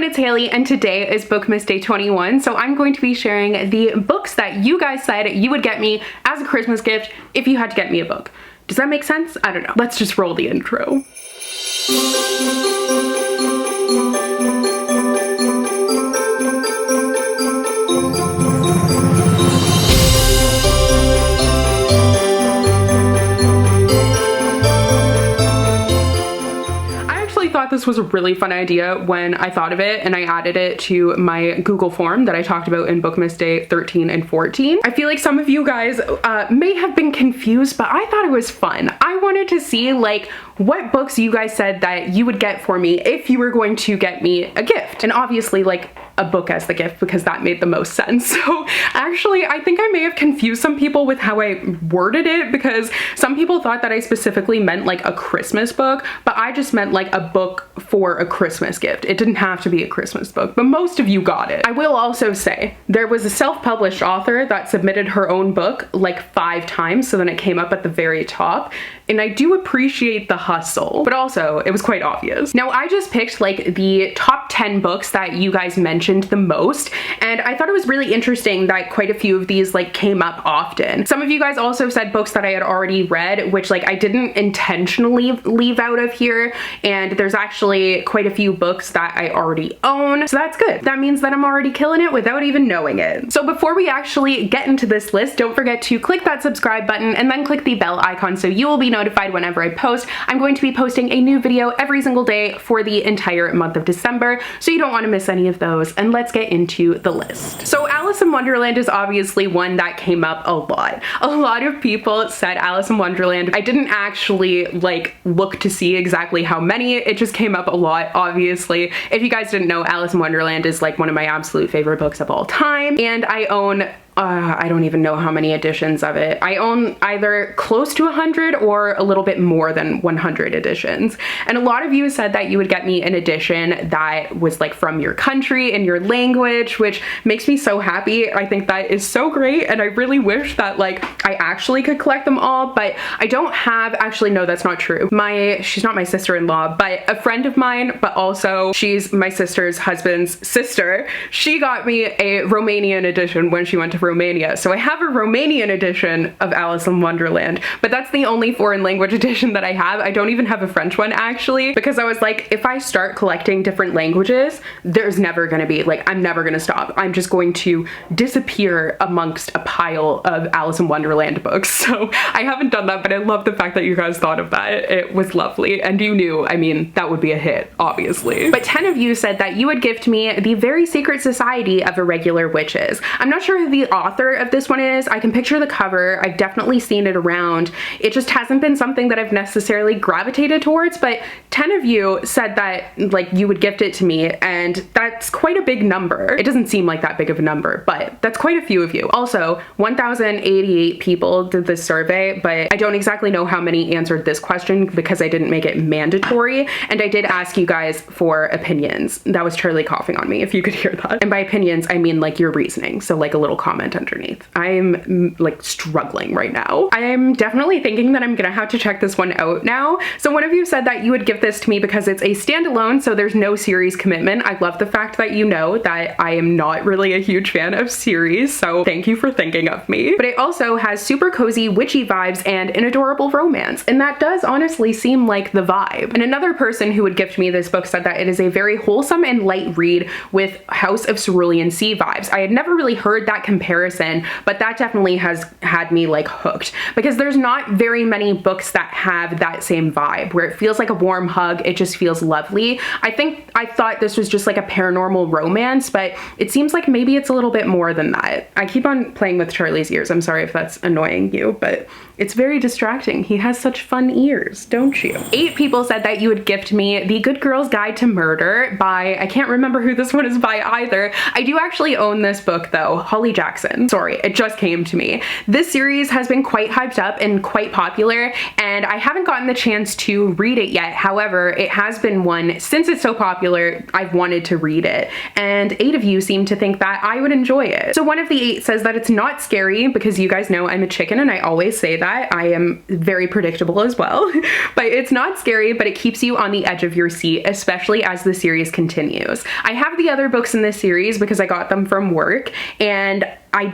it's Haley, and today is Bookmas Day 21, so I'm going to be sharing the books that you guys said you would get me as a Christmas gift if you had to get me a book. Does that make sense? I don't know. Let's just roll the intro. This was a really fun idea when I thought of it, and I added it to my Google form that I talked about in Bookmas Day 13 and 14. I feel like some of you guys may have been confused, but I thought it was fun. I wanted to see like what books you guys said that you would get for me if you were going to get me a gift, and obviously like a book as the gift because that made the most sense. So actually I think I may have confused some people with how I worded it, because some people thought that I specifically meant like a Christmas book, but I just meant like a book for a Christmas gift. It didn't have to be a Christmas book, but most of you got it. I will also say there was a self-published author that submitted her own book like 5 times, so then it came up at the very top, and I do appreciate the hustle, but also it was quite obvious. Now I just picked like the top 10 books that you guys mentioned the most, and I thought it was really interesting that quite a few of these like came up often. Some of you guys also said books that I had already read, which like I didn't intentionally leave out of here, and there's actually quite a few books that I already own, so that's good. That means that I'm already killing it without even knowing it. So before we actually get into this list, don't forget to click that subscribe button and then click the bell icon so you will be notified whenever I post. I'm going to be posting a new video every single day for the entire month of December, so you don't want to miss any of those. And let's get into the list. So Alice in Wonderland is obviously one that came up a lot. A lot of people said Alice in Wonderland. I didn't actually like look to see exactly how many. It just came up a lot, obviously. If you guys didn't know, Alice in Wonderland is like one of my absolute favorite books of all time, and I own I don't even know how many editions of it. I own either close to 100 or a little bit more than 100 editions. And a lot of you said that you would get me an edition that was like from your country and your language, which makes me so happy. I think that is so great, and I really wish that like I actually could collect them all, but I don't have, actually no, that's not true. She's not my sister-in-law, but a friend of mine, but also she's my sister's husband's sister. She got me a Romanian edition when she went to Romania. So I have a Romanian edition of Alice in Wonderland, but that's the only foreign language edition that I have. I don't even have a French one actually, because I was like, if I start collecting different languages, there's never gonna be, like, I'm never gonna stop. I'm just going to disappear amongst a pile of Alice in Wonderland books. So I haven't done that, but I love the fact that you guys thought of that. It was lovely, and you knew, I mean, that would be a hit, obviously. But 10 of you said that you would gift me The Very Secret Society of Irregular Witches. I'm not sure who the author of this one is. I can picture the cover. I've definitely seen it around. It just hasn't been something that I've necessarily gravitated towards, but 10 of you said that like you would gift it to me, and that's quite a big number. It doesn't seem like that big of a number, but that's quite a few of you. Also, 1,088 people did this survey, but I don't exactly know how many answered this question because I didn't make it mandatory, and I did ask you guys for opinions. That was Charlie coughing on me, if you could hear that. And by opinions, I mean like your reasoning, so like a little comment underneath. I'm like struggling right now. I'm definitely thinking that I'm gonna have to check this one out now. So one of you said that you would give this to me because it's a standalone, so there's no series commitment. I love the fact that you know that I am not really a huge fan of series, so thank you for thinking of me. But it also has super cozy witchy vibes and an adorable romance, and that does honestly seem like the vibe. And another person who would gift me this book said that it is a very wholesome and light read with House of Cerulean Sea vibes. I had never really heard that comparison, but that definitely has had me like hooked, because there's not very many books that have that same vibe where it feels like a warm hug. It just feels lovely. I thought this was just like a paranormal romance, but it seems like maybe it's a little bit more than that. I keep on playing with Charlie's ears. I'm sorry if that's annoying you, but it's very distracting. He has such fun ears, don't you? 8 people said that you would gift me The Good Girl's Guide to Murder by, I can't remember who this one is by either. I do actually own this book though. Holly Jackson Jackson. Sorry, it just came to me. This series has been quite hyped up and quite popular, and I haven't gotten the chance to read it yet. However, it has been one, since it's so popular, I've wanted to read it, and 8 of you seem to think that I would enjoy it. So one of the 8 says that it's not scary, because you guys know I'm a chicken and I always say that. I am very predictable as well. But it's not scary, but it keeps you on the edge of your seat, especially as the series continues. I have the other books in this series because I got them from work, and I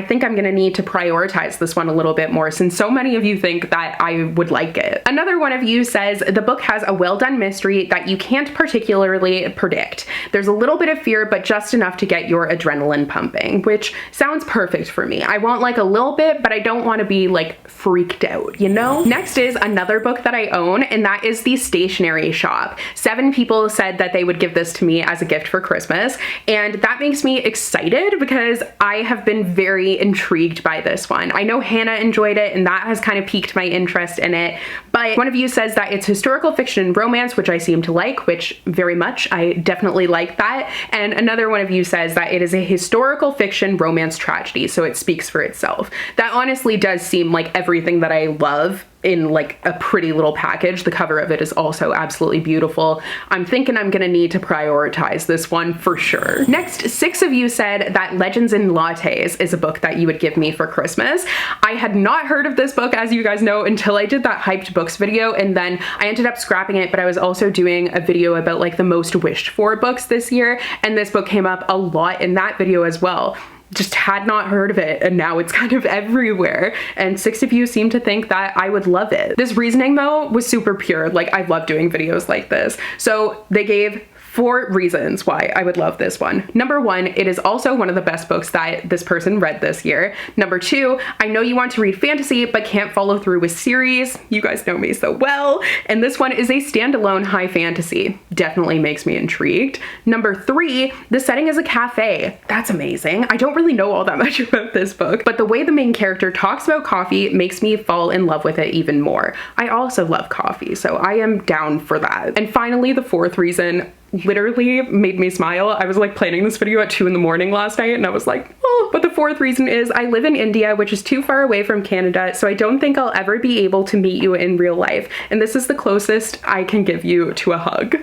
think I'm gonna need to prioritize this one a little bit more, since so many of you think that I would like it. Another one of you says the book has a well done mystery that you can't particularly predict. There's a little bit of fear, but just enough to get your adrenaline pumping, which sounds perfect for me. I want like a little bit, but I don't want to be like freaked out, you know? Next is another book that I own, and that is The Stationery Shop. 7 people said that they would give this to me as a gift for Christmas, and that makes me excited because I have been very intrigued by this one. I know Hannah enjoyed it, and that has kind of piqued my interest in it, but one of you says that it's historical fiction and romance, which I seem to like, which very much, I definitely like that. And another one of you says that it is a historical fiction romance tragedy, so it speaks for itself. That honestly does seem like everything that I love in like a pretty little package. The cover of it is also absolutely beautiful. I'm thinking I'm gonna need to prioritize this one for sure. Next, 6 of you said that Legends in Lattes is a book that you would give me for Christmas. I had not heard of this book, as you guys know, until I did that hyped books video, and then I ended up scrapping it, but I was also doing a video about like the most wished for books this year, and this book came up a lot in that video as well. Just had not heard of it, and now it's kind of everywhere, and 6 of you seem to think that I would love it. This reasoning though was super pure. Like, I love doing videos like this. So they gave 4 reasons why I would love this one. Number 1, it is also one of the best books that this person read this year. Number 2, I know you want to read fantasy but can't follow through with series. You guys know me so well. And this one is a standalone high fantasy. Definitely makes me intrigued. Number 3, the setting is a cafe. That's amazing. I don't really know all that much about this book, but the way the main character talks about coffee makes me fall in love with it even more. I also love coffee, so I am down for that. And finally, the 4th reason literally made me smile. I was like planning this video at 2 in the morning last night, and I was like, oh. But the 4th reason is I live in India, which is too far away from Canada, so I don't think I'll ever be able to meet you in real life, and this is the closest I can give you to a hug.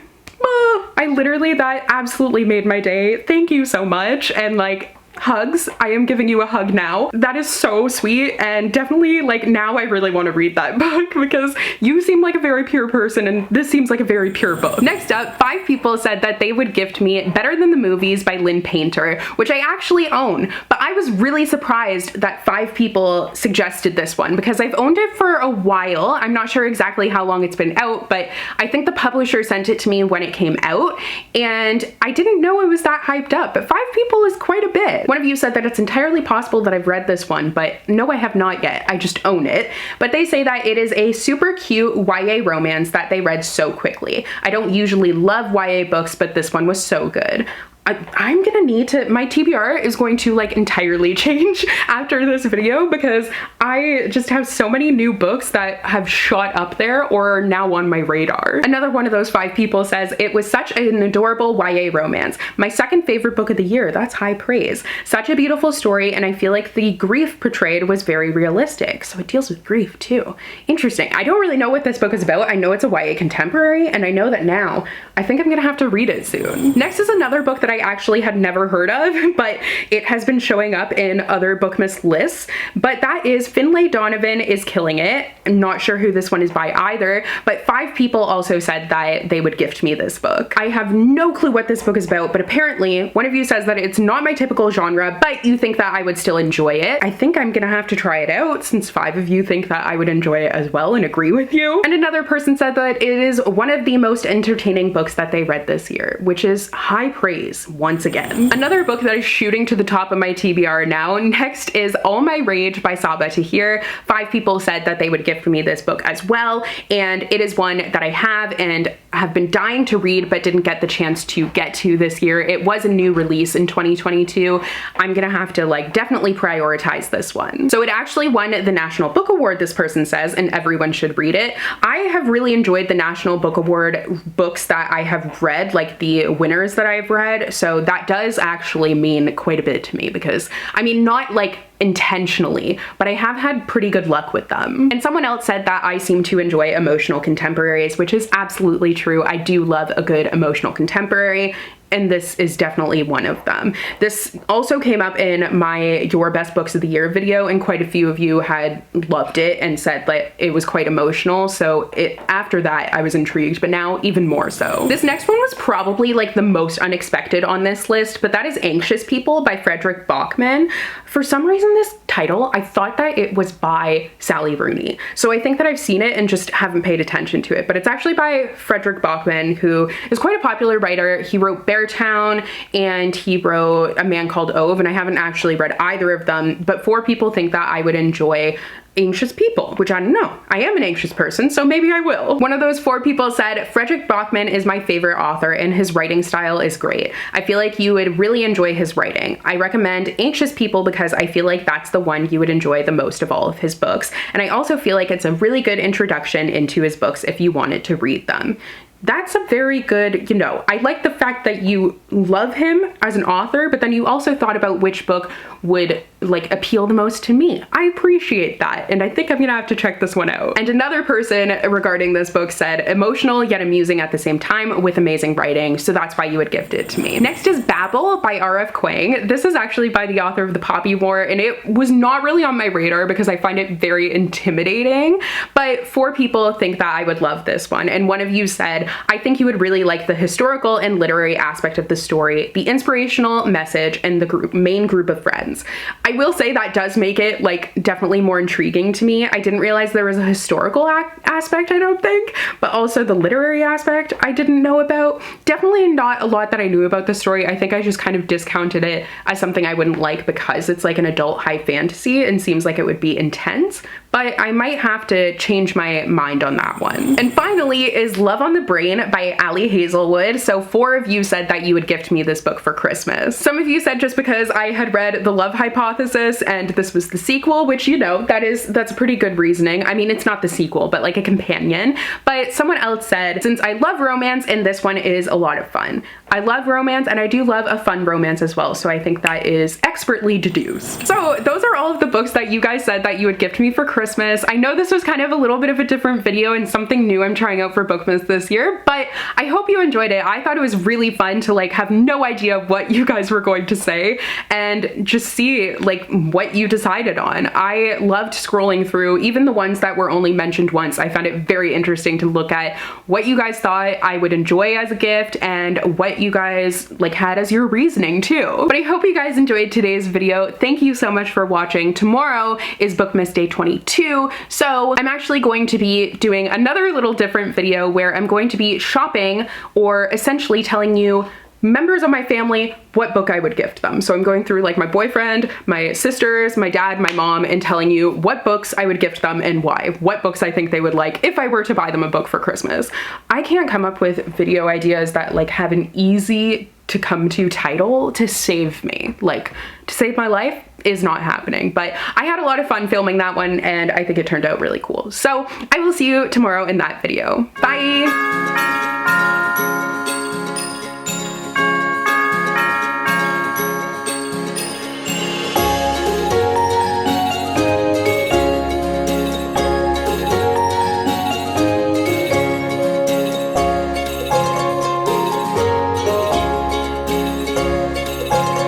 That absolutely made my day. Thank you so much. And like, hugs, I am giving you a hug now. That is so sweet, and definitely like now I really want to read that book because you seem like a very pure person, and this seems like a very pure book. Next up, 5 people said that they would gift me Better Than the Movies by Lynn Painter, which I actually own, but I was really surprised that 5 people suggested this one because I've owned it for a while. I'm not sure exactly how long it's been out, but I think the publisher sent it to me when it came out, and I didn't know it was that hyped up, but 5 people is quite a bit. One of you said that it's entirely possible that I've read this one, but no, I have not yet. I just own it. But they say that it is a super cute YA romance that they read so quickly. I don't usually love YA books, but this one was so good. I'm gonna need to, my TBR is going to like entirely change after this video because I just have so many new books that have shot up there or are now on my radar. Another one of those 5 people says, it was such an adorable YA romance. My 2nd favorite book of the year. That's high praise. Such a beautiful story, and I feel like the grief portrayed was very realistic. So it deals with grief too. Interesting. I don't really know what this book is about. I know it's a YA contemporary, and I know that now. I think I'm gonna have to read it soon. Next is another book that I actually had never heard of, but it has been showing up in other Bookmas lists, but that is Finlay Donovan is Killing It. I'm not sure who this one is by either, but 5 people also said that they would gift me this book. I have no clue what this book is about, but apparently one of you says that it's not my typical genre, but you think that I would still enjoy it. I think I'm gonna have to try it out since 5 of you think that I would enjoy it as well and agree with you. And another person said that it is one of the most entertaining books that they read this year, which is high praise once again. Another book that is shooting to the top of my TBR now, next is All My Rage by Saba Tahir. 5 people said that they would gift me this book as well, and it is one that I have and have been dying to read but didn't get the chance to get to this year. It was a new release in 2022. I'm gonna have to like definitely prioritize this one. So it actually won the National Book Award, this person says, and everyone should read it. I have really enjoyed the National Book Award books that I have read, like the winners that I've read. So that does actually mean quite a bit to me because, I mean, not like intentionally, but I have had pretty good luck with them. And someone else said that I seem to enjoy emotional contemporaries, which is absolutely true. I do love a good emotional contemporary, and this is definitely one of them. This also came up in my Your Best Books of the Year video, and quite a few of you had loved it and said that it was quite emotional. So after that, I was intrigued, but now even more so. This next one was probably like the most unexpected on this list, but that is Anxious People by Frederick Bachman. For some reason, this title, I thought that it was by Sally Rooney. So I think that I've seen it and just haven't paid attention to it, but it's actually by Frederick Bachman, who is quite a popular writer. He wrote Beartown and he wrote A Man Called Ove, and I haven't actually read either of them, but 4 people think that I would enjoy Anxious People, which I don't know. I am an anxious person, so maybe I will. One of those 4 people said, Frederick Bachman is my favorite author and his writing style is great. I feel like you would really enjoy his writing. I recommend Anxious People because I feel like that's the one you would enjoy the most of all of his books. And I also feel like it's a really good introduction into his books if you wanted to read them. That's a very good, you know, I like the fact that you love him as an author, but then you also thought about which book would like appeal the most to me. I appreciate that, and I think I'm gonna have to check this one out. And another person regarding this book said, emotional yet amusing at the same time with amazing writing, so that's why you would gift it to me. Next is Babel by R.F. Kuang. This is actually by the author of The Poppy War, and it was not really on my radar because I find it very intimidating, but 4 people think that I would love this one, and one of you said, I think you would really like the historical and literary aspect of the story, the inspirational message, and the main group of friends. I will say that does make it like definitely more intriguing to me. I didn't realize there was a historical aspect, I don't think, but also the literary aspect I didn't know about. Definitely not a lot that I knew about the story. I think I just kind of discounted it as something I wouldn't like because it's like an adult high fantasy and seems like it would be intense, but I might have to change my mind on that one. And finally is Love on the Brain by Ali Hazelwood. So 4 of you said that you would gift me this book for Christmas. Some of you said just because I had read The Love Hypothesis and this was the sequel, which, you know, that's pretty good reasoning. I mean, it's not the sequel, but like a companion. But someone else said, since I love romance and this one is a lot of fun. I love romance and I do love a fun romance as well. So I think that is expertly deduced. So those are all of the books that you guys said that you would gift me for Christmas. I know this was kind of a little bit of a different video and something new I'm trying out for Bookmas this year, but I hope you enjoyed it. I thought it was really fun to like have no idea what you guys were going to say and just see like what you decided on. I loved scrolling through even the ones that were only mentioned once. I found it very interesting to look at what you guys thought I would enjoy as a gift and what you guys like had as your reasoning too. But I hope you guys enjoyed today's video. Thank you so much for watching. Tomorrow is Bookmas Day 22, so I'm actually going to be doing another little different video where I'm going to be shopping or essentially telling you members of my family what book I would gift them. So I'm going through like my boyfriend, my sisters, my dad, my mom, and telling you what books I would gift them and why. What books I think they would like if I were to buy them a book for Christmas. I can't come up with video ideas that like have an easy to come to title to save me. Like, to save my life is not happening, but I had a lot of fun filming that one and I think it turned out really cool. So I will see you tomorrow in that video. Bye!